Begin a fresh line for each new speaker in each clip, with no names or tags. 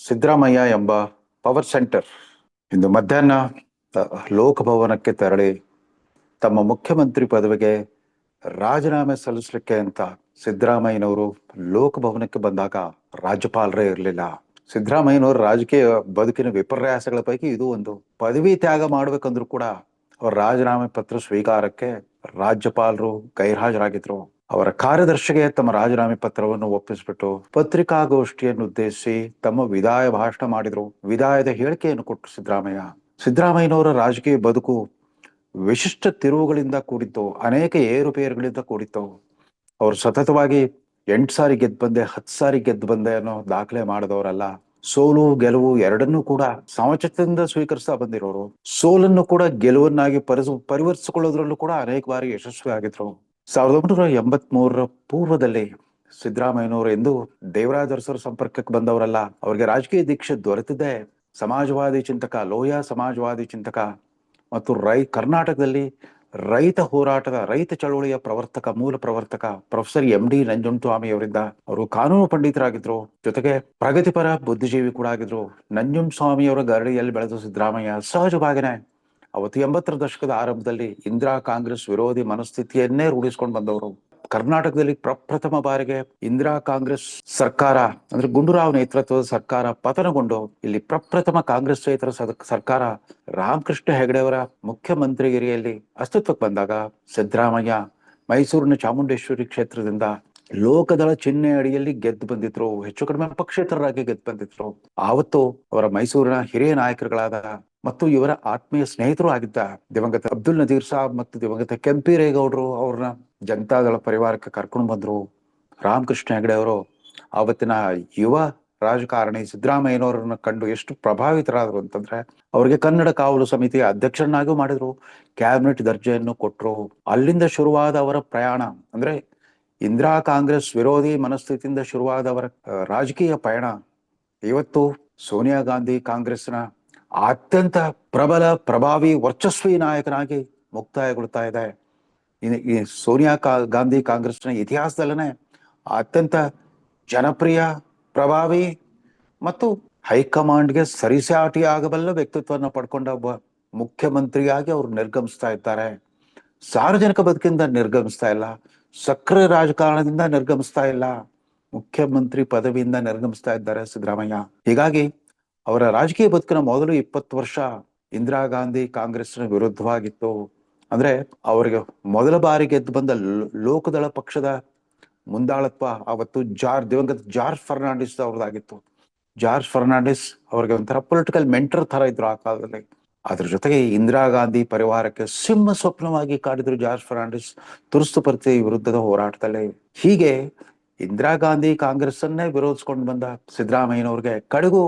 ಸಿದ್ದರಾಮಯ್ಯ ಎಂಬ power centre ಇಂದು ಮಧ್ಯಾಹ್ನ ಲೋಕಭವನಕ್ಕೆ ತೆರಳಿ ತಮ್ಮ ಮುಖ್ಯಮಂತ್ರಿ ಪದವಿಗೆ ರಾಜೀನಾಮೆ ಸಲ್ಲಿಸಲಿಕ್ಕೆ ಅಂತ ಸಿದ್ದರಾಮಯ್ಯನವರು ಲೋಕಭವನಕ್ಕೆ ಬಂದಾಗ ರಾಜ್ಯಪಾಲರೇ ಇರಲಿಲ್ಲ. ಸಿದ್ದರಾಮಯ್ಯನವರ ರಾಜಕೀಯ ಬದುಕಿನ ವಿಪರ್ಯಾಸಗಳ ಪೈಕಿ ಇದು ಒಂದು. ಪದವಿ ತ್ಯಾಗ ಮಾಡ್ಬೇಕಂದ್ರೂ ಕೂಡ ಅವರ ರಾಜೀನಾಮೆ ಪತ್ರ ಸ್ವೀಕಾರಕ್ಕೆ ರಾಜ್ಯಪಾಲರು ಗೈರ್ಹಾಜರಾಗಿದ್ರು. ಅವರ ಕಾರ್ಯದರ್ಶಿಗೆ ತಮ್ಮ ರಾಜೀನಾಮೆ ಪತ್ರವನ್ನು ಒಪ್ಪಿಸ್ಬಿಟ್ಟು ಪತ್ರಿಕಾಗೋಷ್ಠಿಯನ್ನು ಉದ್ದೇಶಿಸಿ ತಮ್ಮ ವಿದಾಯ ಭಾಷಣ ಮಾಡಿದ್ರು. ವಿದಾಯದ ಹೇಳಿಕೆಯನ್ನು ಕೊಟ್ಟರು ಸಿದ್ದರಾಮಯ್ಯ. ಸಿದ್ದರಾಮಯ್ಯನವರ ರಾಜಕೀಯ ಬದುಕು ವಿಶಿಷ್ಟ ತಿರುವುಗಳಿಂದ ಕೂಡಿತ್ತು, ಅನೇಕ ಏರುಪೇರುಗಳಿಂದ ಕೂಡಿತ್ತು. ಅವರು ಸತತವಾಗಿ 8 ಸಾರಿ ಗೆದ್ದು ಬಂದೆ, 10 ಸಾರಿ ಗೆದ್ದು ಬಂದೆ ಅನ್ನೋ ದಾಖಲೆ ಮಾಡಿದವರಲ್ಲ. ಸೋಲು ಗೆಲುವು ಎರಡನ್ನೂ ಕೂಡ ಸಮಚಿತ್ತದಿಂದ ಸ್ವೀಕರಿಸ್ತಾ ಬಂದಿರೋರು. ಸೋಲನ್ನು ಕೂಡ ಗೆಲುವನ್ನಾಗಿ ಪರಿವರ್ತಿಸಿಕೊಳ್ಳೋದ್ರಲ್ಲೂ ಕೂಡ ಅನೇಕ ಬಾರಿ ಯಶಸ್ವಿ ಆಗಿದ್ರು. 1983ರ ಪೂರ್ವದಲ್ಲಿ ಸಿದ್ದರಾಮಯ್ಯನವರು ಎಂದು ದೇವರಾಜ ಅರಸರ ಸಂಪರ್ಕಕ್ಕೆ ಬಂದವರಲ್ಲ. ಅವರಿಗೆ ರಾಜಕೀಯ ದೀಕ್ಷೆ ದೊರೆತಿದ್ದೆ ಸಮಾಜವಾದಿ ಚಿಂತಕ, ಲೋಹಿಯಾ ಸಮಾಜವಾದಿ ಚಿಂತಕ ಮತ್ತು ಕರ್ನಾಟಕದಲ್ಲಿ ರೈತ ಹೋರಾಟದ, ರೈತ ಚಳವಳಿಯ ಮೂಲ ಪ್ರವರ್ತಕ ಪ್ರೊಫೆಸರ್ MD ನಂಜುಂಡಸ್ವಾಮಿ ಅವರಿಂದ. ಅವರು ಕಾನೂನು ಪಂಡಿತರಾಗಿದ್ರು, ಜೊತೆಗೆ ಪ್ರಗತಿಪರ ಬುದ್ಧಿಜೀವಿ ಕೂಡ ಆಗಿದ್ರು. ನಂಜುಂಡಸ್ವಾಮಿ ಅವರ ಗರಡಿಯಲ್ಲಿ ಬೆಳೆದ ಸಿದ್ದರಾಮಯ್ಯ ಸಹಜವಾಗಿನೇ ಅವತ್ತು 80ರ ದಶಕದ ಆರಂಭದಲ್ಲಿ ಇಂದಿರಾ ಕಾಂಗ್ರೆಸ್ ವಿರೋಧಿ ಮನಸ್ಥಿತಿಯನ್ನೇ ರೂಢಿಸ್ಕೊಂಡು ಬಂದವರು. ಕರ್ನಾಟಕದಲ್ಲಿ ಪ್ರಪ್ರಥಮ ಬಾರಿಗೆ ಇಂದಿರಾ ಕಾಂಗ್ರೆಸ್ ಸರ್ಕಾರ ಅಂದ್ರೆ ಗುಂಡೂರಾವ್ ನೇತೃತ್ವದ ಸರ್ಕಾರ ಪತನಗೊಂಡು ಇಲ್ಲಿ ಪ್ರಪ್ರಥಮ ಕಾಂಗ್ರೆಸ್ ಸರ್ಕಾರ ರಾಮಕೃಷ್ಣ ಹೆಗಡೆ ಅವರ ಮುಖ್ಯಮಂತ್ರಿಗಿರಿಯಲ್ಲಿ ಅಸ್ತಿತ್ವಕ್ಕೆ ಬಂದಾಗ ಸಿದ್ದರಾಮಯ್ಯ ಮೈಸೂರಿನ ಚಾಮುಂಡೇಶ್ವರಿ ಕ್ಷೇತ್ರದಿಂದ ಲೋಕದಳ ಚಿಹ್ನೆ ಅಡಿಯಲ್ಲಿ ಗೆದ್ದು ಬಂದಿದ್ರು. ಹೆಚ್ಚು ಕಡಿಮೆ ಪಕ್ಷೇತರರಾಗಿ ಗೆದ್ದು ಬಂದಿದ್ರು. ಆವತ್ತು ಅವರ ಮೈಸೂರಿನ ಹಿರಿಯ ನಾಯಕರುಗಳಾದ ಮತ್ತು ಇವರ ಆತ್ಮೀಯ ಸ್ನೇಹಿತರು ಆಗಿದ್ದ ದಿವಂಗತ ಅಬ್ದುಲ್ ನಜೀರ್ ಸಾಬ್ ಮತ್ತು ದಿವಂಗತ ಕೆಂಪೇಗೌಡರು ಅವ್ರನ್ನ ಜನತಾದಳ ಪರಿವಾರಕ್ಕೆ ಕರ್ಕೊಂಡು ಬಂದ್ರು. ರಾಮಕೃಷ್ಣ ಹೆಗಡೆ ಅವರು ಆವತ್ತಿನ ಯುವ ರಾಜಕಾರಣಿ ಸಿದ್ದರಾಮಯ್ಯನವರನ್ನ ಕಂಡು ಎಷ್ಟು ಪ್ರಭಾವಿತರಾದ್ರು ಅಂತಂದ್ರೆ ಅವರಿಗೆ ಕನ್ನಡ ಕಾವಲು ಸಮಿತಿಯ ಅಧ್ಯಕ್ಷರನ್ನಾಗೂ ಮಾಡಿದ್ರು, ಕ್ಯಾಬಿನೆಟ್ ದರ್ಜೆಯನ್ನು ಕೊಟ್ರು. ಅಲ್ಲಿಂದ ಶುರುವಾದ ಅವರ ಪ್ರಯಾಣ ಅಂದ್ರೆ ಇಂದಿರಾ ಕಾಂಗ್ರೆಸ್ ವಿರೋಧಿ ಮನಸ್ಥಿತಿಯಿಂದ ಶುರುವಾದ ಅವರ ರಾಜಕೀಯ ಪಯಣ ಇವತ್ತು ಸೋನಿಯಾ ಗಾಂಧಿ ಕಾಂಗ್ರೆಸ್ನ ಅತ್ಯಂತ ಪ್ರಬಲ, ಪ್ರಭಾವಿ, ವರ್ಚಸ್ವಿ ನಾಯಕನಾಗಿ ಮುಕ್ತಾಯಗೊಳ್ತಾ ಇದೆ. ಈ ಸೋನಿಯಾ ಗಾಂಧಿ ಕಾಂಗ್ರೆಸ್ನ ಇತಿಹಾಸದಲ್ಲೇ ಅತ್ಯಂತ ಜನಪ್ರಿಯ, ಪ್ರಭಾವಿ ಮತ್ತು ಹೈಕಮಾಂಡ್ಗೆ ಸರಿಸಾಟಿ ಆಗಬಲ್ಲ ವ್ಯಕ್ತಿತ್ವವನ್ನು ಪಡ್ಕೊಂಡ ಒಬ್ಬ ಮುಖ್ಯಮಂತ್ರಿಯಾಗಿ ಅವರು ನಿರ್ಗಮಿಸ್ತಾ ಇದ್ದಾರೆ. ಸಾರ್ವಜನಿಕ ಬದುಕಿಂದ ನಿರ್ಗಮಿಸ್ತಾ ಇಲ್ಲ, ಸಕ್ರಿಯ ರಾಜಕಾರಣದಿಂದ ನಿರ್ಗಮಿಸ್ತಾ ಇಲ್ಲ, ಮುಖ್ಯಮಂತ್ರಿ ಪದವಿಯಿಂದ ನಿರ್ಗಮಿಸ್ತಾ ಇದ್ದಾರೆ ಸಿದ್ದರಾಮಯ್ಯ. ಹೀಗಾಗಿ ಅವರ ರಾಜಕೀಯ ಬದುಕಿನ ಮೊದಲು 20 ವರ್ಷ ಇಂದಿರಾ ಗಾಂಧಿ ಕಾಂಗ್ರೆಸ್ನ ವಿರುದ್ಧವಾಗಿತ್ತು. ಅಂದ್ರೆ ಅವರಿಗೆ ಮೊದಲ ಬಾರಿ ಗೆದ್ದು ಬಂದ ಲೋಕದಳ ಪಕ್ಷದ ಮುಂದಾಳತ್ವ ಅವತ್ತು ದಿವಂಗತ ಜಾರ್ಜ್ ಫರ್ನಾಂಡಿಸ್ ಅವ್ರದ್ದಾಗಿತ್ತು. ಜಾರ್ಜ್ ಫರ್ನಾಂಡಿಸ್ ಅವ್ರಿಗೆ ಒಂಥರ ಪೊಲಿಟಿಕಲ್ ಮೆಂಟರ್ ತರ ಇದ್ರು ಆ ಕಾಲದಲ್ಲಿ. ಅದ್ರ ಜೊತೆಗೆ ಇಂದಿರಾ ಗಾಂಧಿ ಪರಿವಾರಕ್ಕೆ ಸಿಂಹ ಸ್ವಪ್ನವಾಗಿ ಕಾಡಿದ್ರು ಜಾರ್ಜ್ ಫರ್ನಾಂಡಿಸ್ ತುರ್ತು ಪರಿಸ್ಥಿತಿ ವಿರುದ್ಧದ ಹೋರಾಟದಲ್ಲಿ. ಹೀಗೆ ಇಂದಿರಾ ಗಾಂಧಿ ಕಾಂಗ್ರೆಸ್ ಅನ್ನೇ ವಿರೋಧಿಸ್ಕೊಂಡು ಬಂದ ಸಿದ್ದರಾಮಯ್ಯನವ್ರಿಗೆ ಕಡೆಗೂ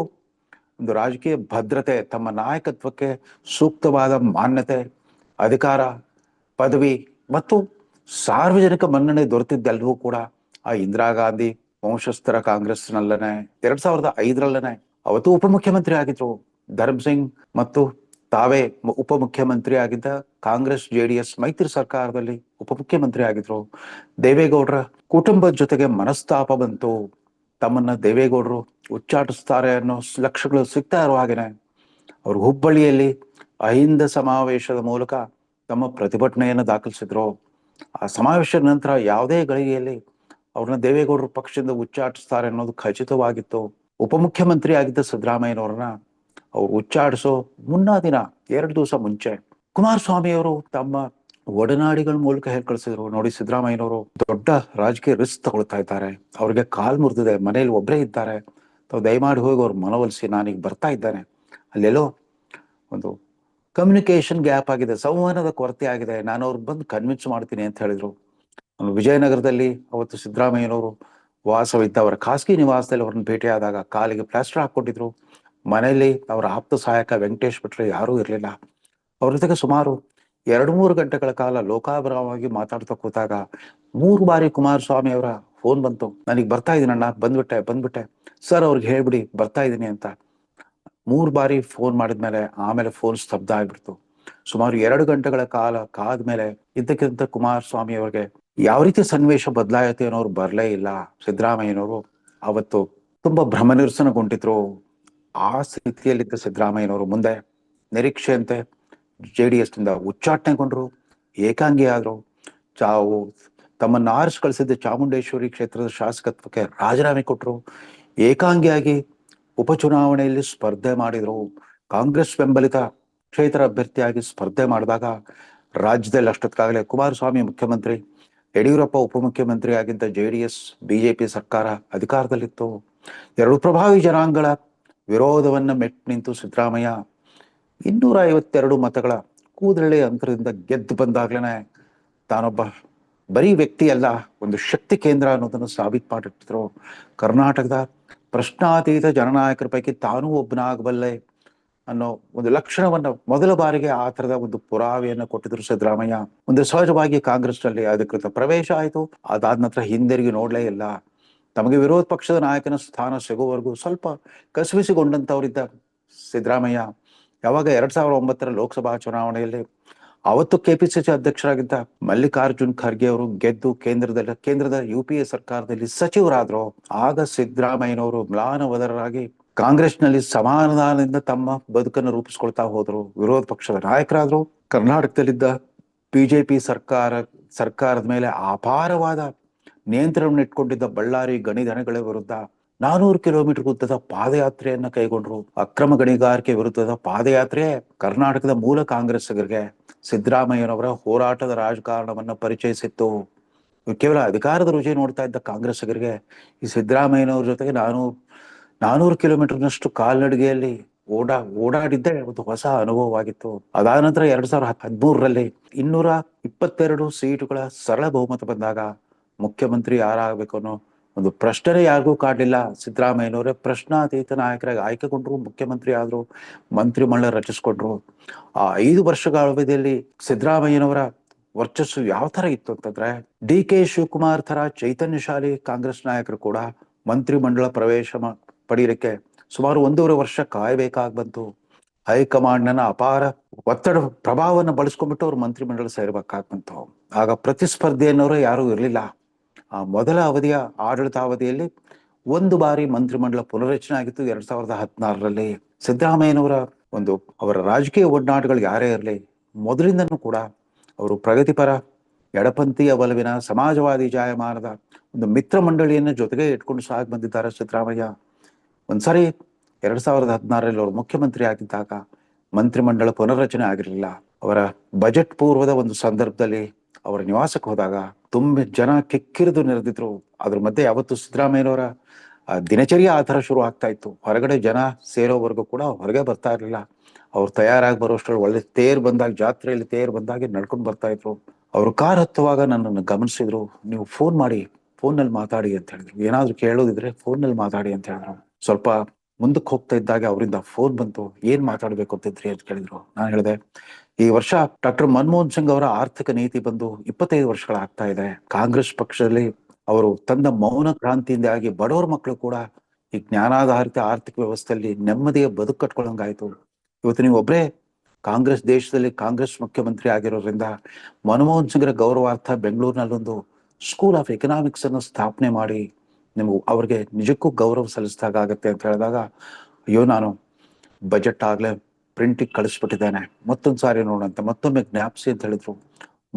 ಒಂದು ರಾಜಕೀಯ ಭದ್ರತೆ, ತಮ್ಮ ನಾಯಕತ್ವಕ್ಕೆ ಸೂಕ್ತವಾದ ಮಾನ್ಯತೆ, ಅಧಿಕಾರ, ಪದವಿ ಮತ್ತು ಸಾರ್ವಜನಿಕ ಮನ್ನಣೆ ದೊರೆತಿದ್ದೆಲ್ಲವೂ ಕೂಡ ಆ ಇಂದಿರಾ ಗಾಂಧಿ ವಂಶಸ್ಥರ ಕಾಂಗ್ರೆಸ್ನಲ್ಲೇ. 2005ರಲ್ಲೇ ಅವತ್ತು ಉಪಮುಖ್ಯಮಂತ್ರಿ ಆಗಿದ್ರು ಧರ್ಮ್ ಸಿಂಗ್ ಮತ್ತು ತಾವೇ ಉಪಮುಖ್ಯಮಂತ್ರಿ ಆಗಿದ್ದ ಕಾಂಗ್ರೆಸ್ JDS ಮೈತ್ರಿ ಸರ್ಕಾರದಲ್ಲಿ ಉಪಮುಖ್ಯಮಂತ್ರಿ ಆಗಿದ್ರು. ದೇವೇಗೌಡರ ಕುಟುಂಬದ ಜೊತೆಗೆ ಮನಸ್ತಾಪ ಬಂತು. ತಮ್ಮನ್ನ ದೇವೇಗೌಡರು ಉಚ್ಚಾಟಿಸ್ತಾರೆ ಅನ್ನೋ ಲಕ್ಷಗಳು ಸಿಗ್ತಾ ಇರೋ ಹಾಗೇನೆ ಅವರು ಹುಬ್ಬಳ್ಳಿಯಲ್ಲಿ ಅಹಿಂದ ಸಮಾವೇಶದ ಮೂಲಕ ತಮ್ಮ ಪ್ರತಿಭಟನೆಯನ್ನು ದಾಖಲಿಸಿದ್ರು. ಆ ಸಮಾವೇಶದ ನಂತರ ಯಾವುದೇ ಗಳಿಗೆಯಲ್ಲಿ ಅವ್ರನ್ನ ದೇವೇಗೌಡರು ಪಕ್ಷದಿಂದ ಉಚ್ಚಾಟಿಸ್ತಾರೆ ಅನ್ನೋದು ಖಚಿತವಾಗಿತ್ತು. ಉಪಮುಖ್ಯಮಂತ್ರಿ ಆಗಿದ್ದ ಸಿದ್ದರಾಮಯ್ಯನವ್ರನ್ನ ಅವ್ರು ಉಚ್ಚಾಟಿಸೋ ಮುನ್ನಾ ದಿನ 2 ದಿವಸ ಮುಂಚೆ ಕುಮಾರಸ್ವಾಮಿ ಅವರು ತಮ್ಮ ಒಡನಾಡಿಗಳ ಮೂಲಕ ಹೇಳಿ ಕಳಿಸಿದ್ರು, ನೋಡಿ ಸಿದ್ದರಾಮಯ್ಯನವರು ದೊಡ್ಡ ರಾಜಕೀಯ ರಿಸ್ಕ್ ತಗೊಳ್ತಾ ಇದ್ದಾರೆ, ಅವ್ರಿಗೆ ಕಾಲ್ ಮುರಿದಿದೆ, ಮನೇಲಿ ಒಬ್ಬರೇ ಇದ್ದಾರೆ, ತಾವು ದಯಮಾಡಿ ಹೋಗಿ ಅವ್ರು ಮನವೊಲಿಸಿ, ನಾನೀಗ ಬರ್ತಾ ಇದ್ದೇನೆ. ಅಲ್ಲೆಲ್ಲೋ ಒಂದು ಕಮ್ಯುನಿಕೇಶನ್ ಗ್ಯಾಪ್ ಆಗಿದೆ, ಸಂವಹನದ ಕೊರತೆ ಆಗಿದೆ, ನಾನು ಅವ್ರಿಗೆ ಬಂದು ಕನ್ವಿನ್ಸ್ ಮಾಡ್ತೀನಿ ಅಂತ ಹೇಳಿದ್ರು. ವಿಜಯನಗರದಲ್ಲಿ ಅವತ್ತು ಸಿದ್ದರಾಮಯ್ಯನವರು ವಾಸವಿದ್ದ ಅವರ ಖಾಸಗಿ ನಿವಾಸದಲ್ಲಿ ಅವ್ರನ್ನ ಭೇಟಿಯಾದಾಗ ಕಾಲಿಗೆ ಪ್ಲಾಸ್ಟರ್ ಹಾಕೊಂಡಿದ್ರು. ಮನೆಯಲ್ಲಿ ಅವರ ಆಪ್ತ ಸಹಾಯಕ ವೆಂಕಟೇಶ್ ಬಿಟ್ರೆ ಯಾರೂ ಇರಲಿಲ್ಲ. ಅವ್ರ ಜೊತೆಗೆ ಸುಮಾರು 2-3 ಗಂಟೆಗಳ ಕಾಲ ಲೋಕಾಭಿರಾಮವಾಗಿ ಮಾತಾಡ್ತಾ ಕೂತಾಗ 3 ಬಾರಿ ಕುಮಾರಸ್ವಾಮಿ ಅವರ ಫೋನ್ ಬಂತು. ನನಗೆ ಬರ್ತಾ ಇದೀನಿ ಅಣ್ಣ, ಬಂದ್ಬಿಟ್ಟೆ ಸರ್, ಅವ್ರಿಗೆ ಹೇಳ್ಬಿಡಿ ಬರ್ತಾ ಇದೀನಿ ಅಂತ. 3 ಬಾರಿ ಫೋನ್ ಮಾಡಿದ್ಮೇಲೆ ಆಮೇಲೆ ಫೋನ್ ಸ್ತಬ್ಧ ಆಗ್ಬಿಡ್ತು. ಸುಮಾರು 2 ಗಂಟೆಗಳ ಕಾಲ ಕಾದ್ಮೇಲೆ ಇದ್ದಕ್ಕಿಂತ ಕುಮಾರಸ್ವಾಮಿ ಅವರಿಗೆ ಯಾವ ರೀತಿ ಸನ್ನಿವೇಶ ಬದಲಾಯಿತು ಅನ್ನೋರು ಬರಲೇ ಇಲ್ಲ. ಸಿದ್ದರಾಮಯ್ಯನವರು ಅವತ್ತು ತುಂಬಾ ಭ್ರಮ ನಿರಸನಗೊಂಡಿದ್ರು. ಆ ಸ್ಥಿತಿಯಲ್ಲಿದ್ದ ಸಿದ್ದರಾಮಯ್ಯನವರು ಮುಂದೆ ನಿರೀಕ್ಷೆಯಂತೆ JDS ನಿಂದ ಉಚ್ಚಾಟನೆಗೊಂಡ್ರು, ಏಕಾಂಗಿ ಆದ್ರು. ತಾವು ತಮ್ಮನ್ನು ಆರಿಸಿ ಕಳಿಸಿದ್ದ ಚಾಮುಂಡೇಶ್ವರಿ ಕ್ಷೇತ್ರದ ಶಾಸಕತ್ವಕ್ಕೆ ರಾಜೀನಾಮೆ ಕೊಟ್ಟರು. ಏಕಾಂಗಿಯಾಗಿ ಉಪಚುನಾವಣೆಯಲ್ಲಿ ಸ್ಪರ್ಧೆ ಮಾಡಿದ್ರು. ಕಾಂಗ್ರೆಸ್ ಬೆಂಬಲಿತ ಕ್ಷೇತ್ರ ಅಭ್ಯರ್ಥಿಯಾಗಿ ಸ್ಪರ್ಧೆ ಮಾಡಿದಾಗ ರಾಜ್ಯದಲ್ಲಿ ಅಷ್ಟೊತ್ತಿಗಾಗಲೇ ಕುಮಾರಸ್ವಾಮಿ ಮುಖ್ಯಮಂತ್ರಿ, ಯಡಿಯೂರಪ್ಪ ಉಪಮುಖ್ಯಮಂತ್ರಿ ಆಗಿದ್ದ JDS BJP ಸರ್ಕಾರ ಅಧಿಕಾರದಲ್ಲಿತ್ತು. ಎರಡು ಪ್ರಭಾವಿ ಜನಾಂಗಗಳ ವಿರೋಧವನ್ನ ಮೆಟ್ಟು ನಿಂತು ಸಿದ್ದರಾಮಯ್ಯ 252 ಮತಗಳ ಕೂದಲೆಳೆ ಅಂತರದಿಂದ ಗೆದ್ದು ಬಂದಾಗ್ಲೇನೆ ತಾನೊಬ್ಬ ಬರೀ ವ್ಯಕ್ತಿ ಅಲ್ಲ, ಒಂದು ಶಕ್ತಿ ಕೇಂದ್ರ ಅನ್ನೋದನ್ನು ಸಾಬೀತು ಮಾಡಿಟ್ಟಿದ್ರು. ಕರ್ನಾಟಕದ ಪ್ರಶ್ನಾತೀತ ಜನನಾಯಕರ ಪೈಕಿ ತಾನೂ ಒಬ್ಬನಾಗಬಲ್ಲೆ ಅನ್ನೋ ಒಂದು ಲಕ್ಷಣವನ್ನ ಮೊದಲ ಬಾರಿಗೆ ಆ ತರದ ಒಂದು ಪುರಾವೆಯನ್ನ ಕೊಟ್ಟಿದ್ರು ಸಿದ್ದರಾಮಯ್ಯ. ಒಂದು ಸಹಜವಾಗಿ ಕಾಂಗ್ರೆಸ್ನಲ್ಲಿ ಅಧಿಕೃತ ಪ್ರವೇಶ ಆಯಿತು. ಅದಾದ ನಂತರ ಹಿಂದಿರುಗಿ ನೋಡ್ಲೇ ಇಲ್ಲ. ತಮಗೆ ವಿರೋಧ ಪಕ್ಷದ ನಾಯಕನ ಸ್ಥಾನ ಸಿಗುವವರೆಗೂ ಸ್ವಲ್ಪ ಕಸಿವಿಸಿಗೊಂಡಂತವರಿದ್ದ ಸಿದ್ದರಾಮಯ್ಯ ಯಾವಾಗ 2009 ಲೋಕಸಭಾ ಚುನಾವಣೆಯಲ್ಲಿ ಅವತ್ತು KPCC ಅಧ್ಯಕ್ಷರಾಗಿದ್ದ ಮಲ್ಲಿಕಾರ್ಜುನ್ ಖರ್ಗೆ ಅವರು ಗೆದ್ದು ಕೇಂದ್ರದ UPA ಸರ್ಕಾರದಲ್ಲಿ ಸಚಿವರಾದ್ರು, ಆಗ ಸಿದ್ದರಾಮಯ್ಯನವರು ಮ್ಲಾನವದರಾಗಿ ಕಾಂಗ್ರೆಸ್ನಲ್ಲಿ ಸಮಾಧಾನದಿಂದ ತಮ್ಮ ಬದುಕನ್ನು ರೂಪಿಸ್ಕೊಳ್ತಾ ಹೋದ್ರು. ವಿರೋಧ ಪಕ್ಷದ ನಾಯಕರಾದ್ರು. ಕರ್ನಾಟಕದಲ್ಲಿದ್ದ BJP ಸರ್ಕಾರದ ಮೇಲೆ ಅಪಾರವಾದ ನಿಯಂತ್ರಣ ಇಟ್ಕೊಂಡಿದ್ದ ಬಳ್ಳಾರಿ ಗಣಿಧಣಗಳ ವಿರುದ್ಧ 400 ಕಿಲೋಮೀಟರ್ ಉದ್ದದ ಪಾದಯಾತ್ರೆಯನ್ನ ಕೈಗೊಂಡ್ರು. ಅಕ್ರಮ ಗಣಿಗಾರಿಕೆ ವಿರುದ್ಧದ ಪಾದಯಾತ್ರೆ ಕರ್ನಾಟಕದ ಮೂಲ ಕಾಂಗ್ರೆಸ್ಸಿಗರಿಗೆ ಸಿದ್ದರಾಮಯ್ಯನವರ ಹೋರಾಟದ ರಾಜಕಾರಣವನ್ನ ಪರಿಚಯಿಸಿತ್ತು. ಕೇವಲ ಅಧಿಕಾರದ ರುಚಿ ನೋಡ್ತಾ ಇದ್ದ ಕಾಂಗ್ರೆಸ್ಸಿಗರಿಗೆ ಈ ಸಿದ್ದರಾಮಯ್ಯನವ್ರ ಜೊತೆಗೆ 400 ಕಿಲೋಮೀಟರ್ನಷ್ಟು ಕಾಲ್ನಡಿಗೆಯಲ್ಲಿ ಓಡಾಡಿದ್ದೇ ಒಂದು ಹೊಸ ಅನುಭವವಾಗಿತ್ತು. ಅದಾದ ನಂತರ 2013ರಲ್ಲಿ 222 ಸೀಟುಗಳ ಸರಳ ಬಹುಮತ ಬಂದಾಗ ಮುಖ್ಯಮಂತ್ರಿ ಯಾರಾಗಬೇಕು ಅನ್ನೋ ಒಂದು ಪ್ರಶ್ನೆ ಯಾರಿಗೂ ಕಾಡಲಿಲ್ಲ. ಸಿದ್ದರಾಮಯ್ಯನವರೇ ಪ್ರಶ್ನಾತೀತ ನಾಯಕರಾಗಿ ಆಯ್ಕೆಗೊಂಡ್ರು, ಮುಖ್ಯಮಂತ್ರಿ ಆದ್ರು, ಮಂತ್ರಿಮಂಡಲ ರಚಿಸ್ಕೊಂಡ್ರು. ಆ 5 ವರ್ಷಗಳ ಅವಧಿಯಲ್ಲಿ ಸಿದ್ದರಾಮಯ್ಯನವರ ವರ್ಚಸ್ಸು ಯಾವ ತರ ಇತ್ತು ಅಂತಂದ್ರೆ, DK ಶಿವಕುಮಾರ್ ತರ ಚೈತನ್ಯಶಾಲಿ ಕಾಂಗ್ರೆಸ್ ನಾಯಕರು ಕೂಡ ಮಂತ್ರಿಮಂಡಲ ಪ್ರವೇಶ ಪಡೆಯಲಿಕ್ಕೆ ಸುಮಾರು 1.5 ವರ್ಷ ಕಾಯಬೇಕಾಗಿ ಬಂತು. ಹೈಕಮಾಂಡ್ನ ಅಪಾರ ಒತ್ತಡ ಪ್ರಭಾವವನ್ನು ಬಳಸ್ಕೊಂಡ್ಬಿಟ್ಟು ಅವ್ರು ಮಂತ್ರಿಮಂಡಲ ಸೇರ್ಬೇಕಾಗಿ ಬಂತು. ಆಗ ಪ್ರತಿಸ್ಪರ್ಧಿ ಅನ್ನೋರು ಯಾರು ಇರಲಿಲ್ಲ. ಆ ಮೊದಲ ಅವಧಿಯ ಆಡಳಿತಾವಧಿಯಲ್ಲಿ 1 ಬಾರಿ ಮಂತ್ರಿಮಂಡಲ ಪುನರ್ರಚನೆ ಆಗಿತ್ತು 2016ರಲ್ಲಿ. ಸಿದ್ದರಾಮಯ್ಯನವರ ಅವರ ರಾಜಕೀಯ ಒಡನಾಟಗಳು ಯಾರೇ ಇರಲಿ, ಮೊದಲಿಂದನೂ ಕೂಡ ಅವರು ಪ್ರಗತಿಪರ ಎಡಪಂಥೀಯ ಒಲವಿನ ಸಮಾಜವಾದಿ ಜಾಯಮಾನದ ಒಂದು ಮಿತ್ರ ಮಂಡಳಿಯನ್ನು ಜೊತೆಗೆ ಇಟ್ಕೊಂಡು ಸಾಗಿ ಬಂದಿದ್ದಾರೆ ಸಿದ್ದರಾಮಯ್ಯ. ಒಂದ್ಸರಿ 2016ರಲ್ಲಿ ಅವರು ಮುಖ್ಯಮಂತ್ರಿ ಆಗಿದ್ದಾಗ ಮಂತ್ರಿಮಂಡಲ ಪುನರ್ರಚನೆ ಆಗಿರಲಿಲ್ಲ. ಅವರ ಬಜೆಟ್ ಪೂರ್ವದ ಒಂದು ಸಂದರ್ಭದಲ್ಲಿ ಅವರ ನಿವಾಸಕ್ಕೆ ಹೋದಾಗ ತುಂಬ ಜನ ಕಿಕ್ಕಿರಿದು ನೆರೆದಿದ್ರು. ಅದ್ರ ಮಧ್ಯೆ ಯಾವತ್ತು ಸಿದ್ದರಾಮಯ್ಯನವರ ದಿನಚರ್ಯ ಆ ಥರ ಶುರು ಆಗ್ತಾ ಇತ್ತು. ಹೊರಗಡೆ ಜನ ಸೇರೋವರೆಗೂ ಕೂಡ ಹೊರಗೆ ಬರ್ತಾ ಇರಲಿಲ್ಲ. ಅವ್ರು ತಯಾರಾಗಿ ಬರೋಷ್ಟರಲ್ಲಿ ಒಳ್ಳೆ ಜಾತ್ರೆಯಲ್ಲಿ ತೇರು ಬಂದಾಗೆ ನಡ್ಕೊಂಡು ಬರ್ತಾ ಇದ್ರು. ಅವರು ಕಾರ್ ಹತ್ತುವಾಗ ನನ್ನನ್ನು ಗಮನಿಸಿದ್ರು. ನೀವು ಫೋನ್ನಲ್ಲಿ ಮಾತಾಡಿ ಅಂತ ಹೇಳಿದ್ರು. ಏನಾದ್ರು ಕೇಳೋದಿದ್ರೆ ಫೋನ್ನಲ್ಲಿ ಮಾತಾಡಿ ಅಂತ ಹೇಳಿದ್ರು. ಸ್ವಲ್ಪ ಮುಂದಕ್ಕೆ ಹೋಗ್ತಾ ಇದ್ದಾಗ ಅವರಿಂದ ಫೋನ್ ಬಂತು. ಏನ್ ಮಾತಾಡ್ಬೇಕು ಅಂತಿದ್ರಿ ಅಂತ ಕೇಳಿದ್ರು. ನಾನು ಹೇಳಿದೆ, ಈ ವರ್ಷ ಡಾಕ್ಟರ್ ಮನಮೋಹನ್ ಸಿಂಗ್ ಅವರ ಆರ್ಥಿಕ ನೀತಿ ಬಂದು 25 ವರ್ಷಗಳಾಗ್ತಾ ಇದೆ. ಕಾಂಗ್ರೆಸ್ ಪಕ್ಷದಲ್ಲಿ ಅವರು ತಂದ ಮೌನ ಕ್ರಾಂತಿಯಿಂದಾಗಿ ಬಡವರ ಮಕ್ಕಳು ಕೂಡ ಈ ಜ್ಞಾನಾಧಾರಿತ ಆರ್ಥಿಕ ವ್ಯವಸ್ಥೆಯಲ್ಲಿ ನೆಮ್ಮದಿಯ ಬದುಕು ಕಟ್ಕೊಳ್ಳಂಗಾಯ್ತು. ಇವತ್ತು ನೀವು ಒಬ್ಬರೇ ದೇಶದಲ್ಲಿ ಕಾಂಗ್ರೆಸ್ ಮುಖ್ಯಮಂತ್ರಿ ಆಗಿರೋದ್ರಿಂದ ಮನಮೋಹನ್ ಸಿಂಗ್ರ ಗೌರವಾರ್ಥ ಬೆಂಗಳೂರಿನಲ್ಲೊಂದು ಸ್ಕೂಲ್ ಆಫ್ ಎಕನಾಮಿಕ್ಸ್ ಅನ್ನು ಸ್ಥಾಪನೆ ಮಾಡಿ ಅವ್ರಿಗೆ ನಿಜಕ್ಕೂ ಗೌರವ ಸಲ್ಲಿಸಿದಾಗತ್ತೆ ಅಂತ ಹೇಳಿದಾಗ, ಅಯ್ಯೋ ನಾನು ಬಜೆಟ್ ಆಗ್ಲೇ ಪ್ರಿಂಟಿಗೆ ಕಳಿಸ್ಬಿಟ್ಟಿದ್ದೇನೆ, ಮತ್ತೊಂದು ಸಾರಿ ನೋಡಂತ ಮತ್ತೊಮ್ಮೆ ಜ್ಞಾಪಿಸಿ ಅಂತ ಹೇಳಿದ್ರು.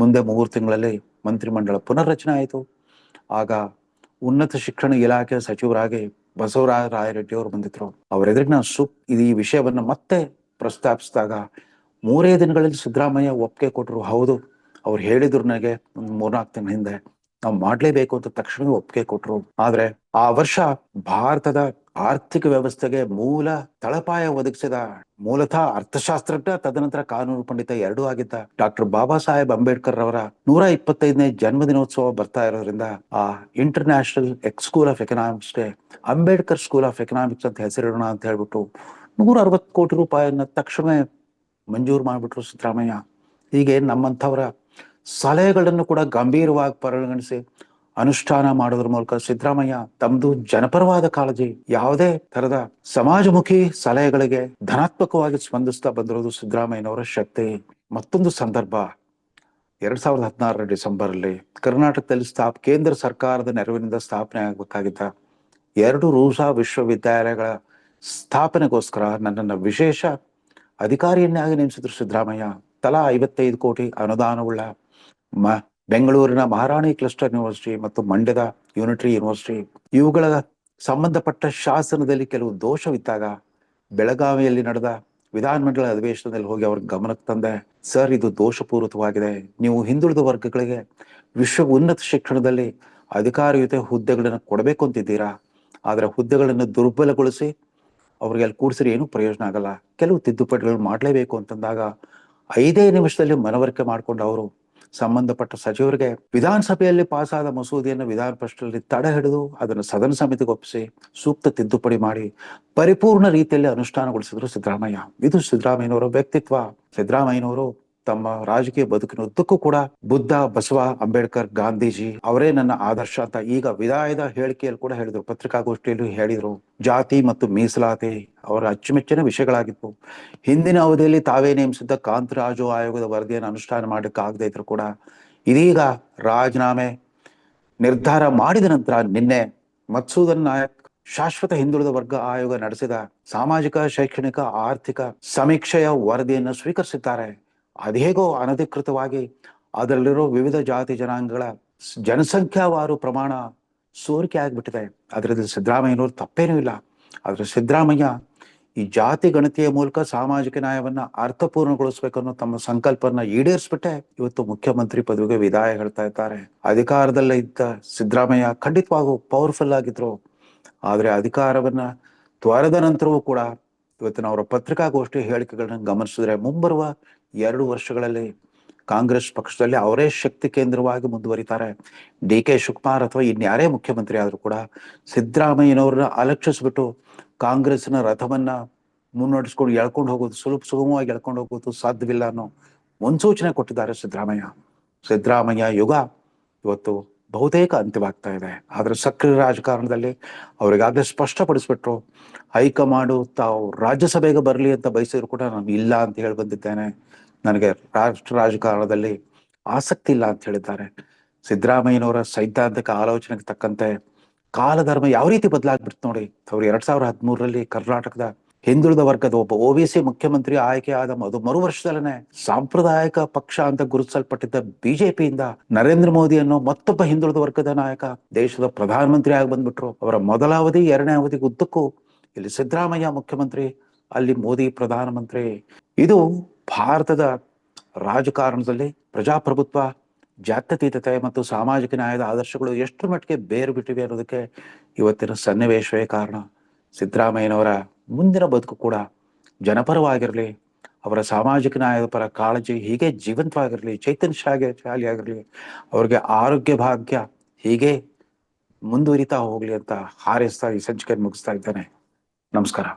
ಮುಂದೆ 3 ತಿಂಗಳಲ್ಲಿ ಮಂತ್ರಿಮಂಡಲ ಪುನರ್ರಚನೆ ಆಯಿತು. ಆಗ ಉನ್ನತ ಶಿಕ್ಷಣ ಇಲಾಖೆ ಸಚಿವರಾಗಿ ಬಸವರಾಜ ರಾಯರೆಡ್ಡಿ ಅವರು ಬಂದಿದ್ರು. ಅವರೆದುರಿಗೆ ನಾನು ಈ ವಿಷಯವನ್ನ ಮತ್ತೆ ಪ್ರಸ್ತಾಪಿಸಿದಾಗ 3 ದಿನಗಳಲ್ಲಿ ಸಿದ್ದರಾಮಯ್ಯ ಒಪ್ಪಿಗೆ ಕೊಟ್ಟರು. ಹೌದು, ಅವ್ರು ಹೇಳಿದ್ರು ನನಗೆ ಒಂದು 3-4 ತಿಂಗಳ ಹಿಂದೆ ನಾವು ಮಾಡ್ಲೇಬೇಕು ಅಂತ ತಕ್ಷಣವೇ ಒಪ್ಪಿಗೆ ಕೊಟ್ರು. ಆದ್ರೆ ಆ ವರ್ಷ ಭಾರತದ ಆರ್ಥಿಕ ವ್ಯವಸ್ಥೆಗೆ ಮೂಲ ತಳಪಾಯ ಒದಗಿಸಿದ ಮೂಲತಃ ಅರ್ಥಶಾಸ್ತ್ರಜ್ಞ, ತದನಂತರ ಕಾನೂನು ಪಂಡಿತ ಎರಡೂ ಆಗಿದ್ದ ಡಾಕ್ಟರ್ ಬಾಬಾ ಸಾಹೇಬ್ ಅಂಬೇಡ್ಕರ್ ಅವರ 125ನೇ ಜನ್ಮದಿನೋತ್ಸವ ಬರ್ತಾ ಇರೋದ್ರಿಂದ ಆ ಇಂಟರ್ನ್ಯಾಷನಲ್ ಸ್ಕೂಲ್ ಆಫ್ ಎಕನಾಮಿಕ್ಸ್ಗೆ ಅಂಬೇಡ್ಕರ್ ಸ್ಕೂಲ್ ಆಫ್ ಎಕನಾಮಿಕ್ಸ್ ಅಂತ ಹೆಸರಿಡೋಣ ಅಂತ ಹೇಳ್ಬಿಟ್ಟು 160 ಕೋಟಿ ರೂಪಾಯಿಯನ್ನ ತಕ್ಷಣವೇ ಮಂಜೂರು ಮಾಡಿಬಿಟ್ರು ಸಿದ್ದರಾಮಯ್ಯ. ಹೀಗೆ ನಮ್ಮಂಥವರ ಸಲಹೆಗಳನ್ನು ಕೂಡ ಗಂಭೀರವಾಗಿ ಪರಿಗಣಿಸಿ ಅನುಷ್ಠಾನ ಮಾಡೋದ್ರ ಮೂಲಕ ಸಿದ್ದರಾಮಯ್ಯ ತಮ್ಮದು ಜನಪರವಾದ ಕಾಳಜಿ, ಯಾವುದೇ ತರದ ಸಮಾಜಮುಖಿ ಸಲಹೆಗಳಿಗೆ ಧನಾತ್ಮಕವಾಗಿ ಸ್ಪಂದಿಸ್ತಾ ಬಂದಿರೋದು ಸಿದ್ದರಾಮಯ್ಯನವರ ಶಕ್ತಿ. ಮತ್ತೊಂದು ಸಂದರ್ಭ 2016 ಡಿಸೆಂಬರ್ ಅಲ್ಲಿ ಕರ್ನಾಟಕದಲ್ಲಿ ಕೇಂದ್ರ ಸರ್ಕಾರದ ನೆರವಿನಿಂದ ಸ್ಥಾಪನೆ ಆಗಬೇಕಾಗಿದ್ದ 2 ರೂಸಾ ವಿಶ್ವವಿದ್ಯಾಲಯಗಳ ಸ್ಥಾಪನೆಗೋಸ್ಕರ ನನ್ನನ್ನು ವಿಶೇಷ ಅಧಿಕಾರಿಯನ್ನಾಗಿ ನೇಮಿಸಿದ್ರು ಸಿದ್ದರಾಮಯ್ಯ. ತಲಾ 55 ಕೋಟಿ ಅನುದಾನವುಳ್ಳ ಮ ಬೆಂಗಳೂರಿನ ಮಹಾರಾಣಿ ಕ್ಲಸ್ಟರ್ ಯೂನಿವರ್ಸಿಟಿ ಮತ್ತು ಮಂಡ್ಯದ ಯೂನಿಟರಿ ಯೂನಿವರ್ಸಿಟಿ ಇವುಗಳ ಸಂಬಂಧಪಟ್ಟ ಶಾಸನದಲ್ಲಿ ಕೆಲವು ದೋಷವಿದ್ದಾಗ ಬೆಳಗಾವಿಯಲ್ಲಿ ನಡೆದ ವಿಧಾನಮಂಡಲ ಅಧಿವೇಶನದಲ್ಲಿ ಹೋಗಿ ಅವ್ರ ಗಮನಕ್ಕೆ ತಂದೆ. ಸರ್, ಇದು ದೋಷಪೂರಿತವಾಗಿದೆ. ನೀವು ಹಿಂದುಳಿದ ವರ್ಗಗಳಿಗೆ ವಿಶ್ವ ಉನ್ನತ ಶಿಕ್ಷಣದಲ್ಲಿ ಅಧಿಕಾರಯುತ ಹುದ್ದೆಗಳನ್ನು ಕೊಡಬೇಕು ಅಂತಿದ್ದೀರಾ. ಆದರೆ ಹುದ್ದೆಗಳನ್ನು ದುರ್ಬಲಗೊಳಿಸಿ ಅವ್ರಿಗೆ ಅಲ್ಲಿ ಕೂಡಿಸಿದ್ರೆ ಏನೂ ಪ್ರಯೋಜನ ಆಗಲ್ಲ. ಕೆಲವು ತಿದ್ದುಪಡಿಗಳು ಮಾಡಲೇಬೇಕು ಅಂತಂದಾಗ 5 ನಿಮಿಷದಲ್ಲಿ ಮನವರಿಕೆ ಮಾಡಿಕೊಂಡು ಅವರು ಸಂಬಂಧಪಟ್ಟ ಸಚಿವರಿಗೆ ವಿಧಾನಸಭೆಯಲ್ಲಿ ಪಾಸಾದ ಮಸೂದೆಯನ್ನು ವಿಧಾನ ಪರಿಷತ್ನಲ್ಲಿ ತಡೆ ಹಿಡಿದು ಅದನ್ನು ಸದನ ಸಮಿತಿಗೆ ಒಪ್ಪಿಸಿ ಸೂಕ್ತ ತಿದ್ದುಪಡಿ ಮಾಡಿ ಪರಿಪೂರ್ಣ ರೀತಿಯಲ್ಲಿ ಅನುಷ್ಠಾನಗೊಳಿಸಿದ್ರು ಸಿದ್ದರಾಮಯ್ಯ. ಇದು ಸಿದ್ದರಾಮಯ್ಯನವರ ವ್ಯಕ್ತಿತ್ವ. ಸಿದ್ದರಾಮಯ್ಯನವರು ತಮ್ಮ ರಾಜಕೀಯ ಬದುಕಿನ ಉದ್ದಕ್ಕೂ ಕೂಡ ಬುದ್ಧ, ಬಸವ, ಅಂಬೇಡ್ಕರ್, ಗಾಂಧೀಜಿ ಅವರೇ ನನ್ನ ಆದರ್ಶ ಅಂತ ಈಗ ವಿದಾಯದ ಹೇಳಿಕೆಯಲ್ಲಿ ಕೂಡ ಹೇಳಿದ್ರು, ಪತ್ರಿಕಾಗೋಷ್ಠಿಯಲ್ಲಿ ಹೇಳಿದ್ರು. ಜಾತಿ ಮತ್ತು ಮೀಸಲಾತಿ ಅವರ ಅಚ್ಚುಮೆಚ್ಚಿನ ವಿಷಯಗಳಾಗಿತ್ತು. ಹಿಂದಿನ ಅವಧಿಯಲ್ಲಿ ತಾವೇ ನೇಮಿಸಿದ್ದ ಕಾಂತರಾಜು ಆಯೋಗದ ವರದಿಯನ್ನು ಅನುಷ್ಠಾನ ಮಾಡಲಿಕ್ಕೆ ಆಗದೆ ಇದ್ರು ಕೂಡ ಇದೀಗ ರಾಜೀನಾಮೆ ನಿರ್ಧಾರ ಮಾಡಿದ ನಂತರ ನಿನ್ನೆ ಮಧುಸೂದನ್ ನಾಯಕ್ ಶಾಶ್ವತ ಹಿಂದುಳಿದ ವರ್ಗ ಆಯೋಗ ನಡೆಸಿದ ಸಾಮಾಜಿಕ, ಶೈಕ್ಷಣಿಕ, ಆರ್ಥಿಕ ಸಮೀಕ್ಷೆಯ ವರದಿಯನ್ನು ಸ್ವೀಕರಿಸಿದ್ದಾರೆ. ಅದೇಗೋ ಅನಧಿಕೃತವಾಗಿ ಅದರಲ್ಲಿರೋ ವಿವಿಧ ಜಾತಿ ಜನಾಂಗಗಳ ಜನಸಂಖ್ಯಾವಾರು ಪ್ರಮಾಣ ಸೋರಿಕೆ ಆಗ್ಬಿಟ್ಟಿದೆ. ಅದರಲ್ಲಿ ಸಿದ್ದರಾಮಯ್ಯನವರು ತಪ್ಪೇನೂ ಇಲ್ಲ. ಆದ್ರೆ ಸಿದ್ದರಾಮಯ್ಯ ಈ ಜಾತಿ ಗಣತಿಯ ಮೂಲಕ ಸಾಮಾಜಿಕ ನ್ಯಾಯವನ್ನ ಅರ್ಥಪೂರ್ಣಗೊಳಿಸ್ಬೇಕನ್ನೋ ತಮ್ಮ ಸಂಕಲ್ಪನ ಈಡೇರಿಸ್ಬಿಟ್ಟೆ ಇವತ್ತು ಮುಖ್ಯಮಂತ್ರಿ ಪದವಿಗೆ ವಿದಾಯ ಹೇಳ್ತಾ ಇದ್ದಾರೆ. ಅಧಿಕಾರದಲ್ಲೇ ಇದ್ದ ಸಿದ್ದರಾಮಯ್ಯ ಖಂಡಿತವಾಗೂ ಪವರ್ಫುಲ್ ಆಗಿದ್ರು. ಆದ್ರೆ ಅಧಿಕಾರವನ್ನ ತ್ವರೆದ ನಂತರವೂ ಕೂಡ ಇವತ್ತಿನ ಅವರ ಪತ್ರಿಕಾಗೋಷ್ಠಿ ಹೇಳಿಕೆಗಳನ್ನ ಗಮನಿಸಿದ್ರೆ ಮುಂಬರುವ 2 ವರ್ಷಗಳಲ್ಲಿ ಕಾಂಗ್ರೆಸ್ ಪಕ್ಷದಲ್ಲಿ ಅವರೇ ಶಕ್ತಿ ಕೇಂದ್ರವಾಗಿ ಮುಂದುವರಿತಾರೆ. DK ಶಿವಕುಮಾರ್ ಅಥವಾ ಇನ್ಯಾರೇ ಮುಖ್ಯಮಂತ್ರಿ ಆದ್ರೂ ಕೂಡ ಸಿದ್ದರಾಮಯ್ಯನವ್ರನ್ನ ಅಲಕ್ಷಿಸ್ಬಿಟ್ಟು ಕಾಂಗ್ರೆಸ್ನ ರಥವನ್ನ ಮುನ್ನಡೆಸ್ಕೊಂಡು ಎಳ್ಕೊಂಡು ಹೋಗೋದು, ಸುಗಮವಾಗಿ ಎಳ್ಕೊಂಡು ಹೋಗೋದು ಸಾಧ್ಯವಿಲ್ಲ ಅನ್ನೋ ಮುನ್ಸೂಚನೆ ಕೊಟ್ಟಿದ್ದಾರೆ ಸಿದ್ದರಾಮಯ್ಯ ಯುಗ ಇವತ್ತು ಬಹುತೇಕ ಅಂತ್ಯವಾಗ್ತಾ ಇದೆ. ಆದ್ರೆ ಸಕ್ರಿಯ ರಾಜಕಾರಣದಲ್ಲಿ ಅವರಿಗಾಗಲೇ ಸ್ಪಷ್ಟಪಡಿಸ್ಬಿಟ್ರು, ಹೈಕಮಾಂಡು ತಾವು ರಾಜ್ಯಸಭೆಗೆ ಬರಲಿ ಅಂತ ಬಯಸಿದ್ರು ಕೂಡ ನಾನು ಇಲ್ಲ ಅಂತ ಹೇಳಿ ಬಂದಿದ್ದೇನೆ, ನನಗೆ ರಾಷ್ಟ್ರ ರಾಜಕಾರಣದಲ್ಲಿ ಆಸಕ್ತಿ ಇಲ್ಲ ಅಂತ ಹೇಳಿದ್ದಾರೆ. ಸಿದ್ದರಾಮಯ್ಯನವರ ಸೈದ್ಧಾಂತಿಕ ಆಲೋಚನೆಗೆ ತಕ್ಕಂತೆ ಕಾಲಧರ್ಮ ಯಾವ ರೀತಿ ಬದಲಾಗ್ಬಿಡ್ತು ನೋಡಿ. ಅವ್ರು 2013ರಲ್ಲಿ ಕರ್ನಾಟಕದ ಹಿಂದುಳಿದ ವರ್ಗದ ಒಬ್ಬ OBC ಮುಖ್ಯಮಂತ್ರಿ ಆಯ್ಕೆ ಆದ ಮರು ವರ್ಷದಲ್ಲೇ ಸಾಂಪ್ರದಾಯಿಕ ಪಕ್ಷ ಅಂತ ಗುರುತಿಸಲ್ಪಟ್ಟಿದ್ದ ಬಿಜೆಪಿಯಿಂದ ನರೇಂದ್ರ ಮೋದಿ ಅನ್ನೋ ಮತ್ತೊಬ್ಬ ಹಿಂದುಳಿದ ವರ್ಗದ ನಾಯಕ ದೇಶದ ಪ್ರಧಾನಮಂತ್ರಿ ಆಗಿ ಬಂದ್ಬಿಟ್ರು. ಅವರ ಮೊದಲ ಅವಧಿ, 2ನೇ ಅವಧಿಗೆ ಉದ್ದಕ್ಕೂ ಇಲ್ಲಿ ಸಿದ್ದರಾಮಯ್ಯ ಮುಖ್ಯಮಂತ್ರಿ, ಅಲ್ಲಿ ಮೋದಿ ಪ್ರಧಾನಮಂತ್ರಿ. ಇದು ಭಾರತದ ರಾಜಕಾರಣದಲ್ಲಿ ಪ್ರಜಾಪ್ರಭುತ್ವ, ಜಾತ್ಯತೀತತೆ ಮತ್ತು ಸಾಮಾಜಿಕ ನ್ಯಾಯದ ಆದರ್ಶಗಳು ಎಷ್ಟರ ಮಟ್ಟಿಗೆ ಬೇರು ಬಿಟ್ಟಿವೆ ಅನ್ನೋದಕ್ಕೆ ಇವತ್ತಿನ ಸನ್ನಿವೇಶವೇ ಕಾರಣ. ಸಿದ್ದರಾಮಯ್ಯನವರ ಮುಂದಿನ ಬದುಕು ಕೂಡ ಜನಪರವಾಗಿರಲಿ, ಅವರ ಸಾಮಾಜಿಕ ನ್ಯಾಯದ ಪರ ಕಾಳಜಿ ಹೀಗೆ ಜೀವಂತವಾಗಿರಲಿ, ಚೈತನ್ಯಶಾಲಿಯಾಗಿರಲಿ, ಅವ್ರಿಗೆ ಆರೋಗ್ಯ ಭಾಗ್ಯ ಹೀಗೆ ಮುಂದುವರಿತಾ ಹೋಗ್ಲಿ ಅಂತ ಹಾರೈಸ್ತಾ ಈ ಸಂಚಿಕೆ ಮುಗಿಸ್ತಾ ಇದ್ದೇನೆ. ನಮಸ್ಕಾರ.